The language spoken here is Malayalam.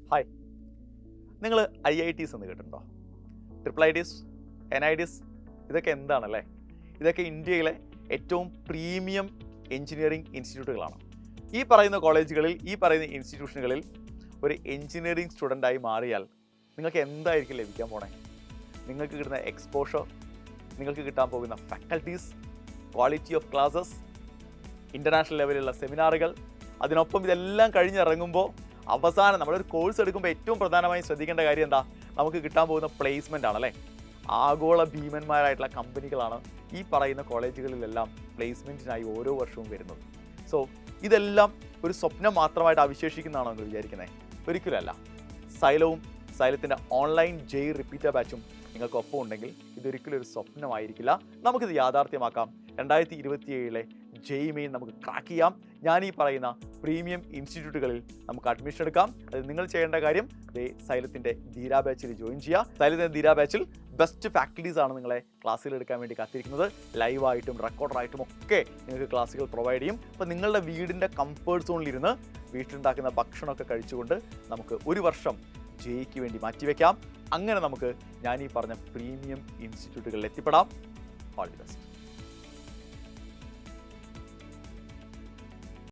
ഹായ്, നിങ്ങൾ IITs എന്ന് കേട്ടിട്ടുണ്ടോ? ട്രിപ്പിൾ ITs, NITs, ഇതൊക്കെ എന്താണല്ലേ? ഇതൊക്കെ ഇന്ത്യയിലെ ഏറ്റവും പ്രീമിയം എഞ്ചിനീയറിംഗ് ഇൻസ്റ്റിറ്റ്യൂട്ടുകളാണ്. ഈ പറയുന്ന കോളേജുകളിൽ, ഈ പറയുന്ന ഇൻസ്റ്റിറ്റ്യൂഷനുകളിൽ ഒരു എഞ്ചിനീയറിംഗ് സ്റ്റുഡൻ്റായി മാറിയാൽ നിങ്ങൾക്ക് എന്തായിരിക്കും ലഭിക്കാൻ പോണേ? നിങ്ങൾക്ക് കിട്ടുന്ന എക്സ്പോഷർ, നിങ്ങൾക്ക് കിട്ടാൻ പോകുന്ന faculties, quality of classes, international ലെവലിലുള്ള സെമിനാറുകൾ, അതിനൊപ്പം ഇതെല്ലാം കഴിഞ്ഞിറങ്ങുമ്പോൾ അവസാനം നമ്മളൊരു കോഴ്സ് എടുക്കുമ്പോൾ ഏറ്റവും പ്രധാനമായും ശ്രദ്ധിക്കേണ്ട കാര്യം എന്താ? നമുക്ക് കിട്ടാൻ പോകുന്ന പ്ലേസ്മെൻ്റ് ആണല്ലേ. ആഗോള ഭീമന്മാരായിട്ടുള്ള കമ്പനികളാണ് ഈ പറയുന്ന കോളേജുകളിലെല്ലാം പ്ലേസ്മെൻറ്റിനായി ഓരോ വർഷവും വരുന്നത്. സോ ഇതെല്ലാം ഒരു സ്വപ്നം മാത്രമായിട്ട് അവശേഷിക്കുന്നതാണോ എന്ന് വിചാരിക്കുന്നത്? ഒരിക്കലല്ല. സൈലവും സൈലത്തിൻ്റെ ഓൺലൈൻ ജെയ് റിപ്പീറ്റർ ബാച്ചും നിങ്ങൾക്കൊപ്പം ഉണ്ടെങ്കിൽ ഇതൊരിക്കലും ഒരു സ്വപ്നമായിരിക്കില്ല. നമുക്കിത് യാഥാർത്ഥ്യമാക്കാം. 2027 ജെയ് മെയിൻ നമുക്ക് ക്രാക്ക് ചെയ്യാം. ഞാൻ ഈ പറയുന്ന പ്രീമിയം ഇൻസ്റ്റിറ്റ്യൂട്ടുകളിൽ നമുക്ക് അഡ്മിഷൻ എടുക്കാം. അത് നിങ്ങൾ ചെയ്യേണ്ട കാര്യം സൈലത്തിൻ്റെ ധീര ബാച്ചിൽ ജോയിൻ ചെയ്യുക. സൈലത്തിൻ്റെ ധീര ബാച്ചിൽ ബെസ്റ്റ് ഫാക്കൽറ്റീസ് ആണ് നിങ്ങളെ ക്ലാസ്സുകൾ എടുക്കാൻ വേണ്ടി കാത്തിരിക്കുന്നത്. ലൈവായിട്ടും റെക്കോർഡറായിട്ടും ഒക്കെ നിങ്ങൾക്ക് ക്ലാസ്സുകൾ പ്രൊവൈഡ് ചെയ്യും. അപ്പോൾ നിങ്ങളുടെ വീടിൻ്റെ കംഫേർട്ട് സോണിലിരുന്ന് വീട്ടിലുണ്ടാക്കുന്ന ഭക്ഷണമൊക്കെ കഴിച്ചുകൊണ്ട് നമുക്ക് ഒരു വർഷം ജെയ്ക്ക് വേണ്ടി മാറ്റിവെക്കാം. അങ്ങനെ നമുക്ക് ഞാൻ ഈ പറഞ്ഞ പ്രീമിയം ഇൻസ്റ്റിറ്റ്യൂട്ടുകളിൽ എത്തിപ്പെടാം. All the best.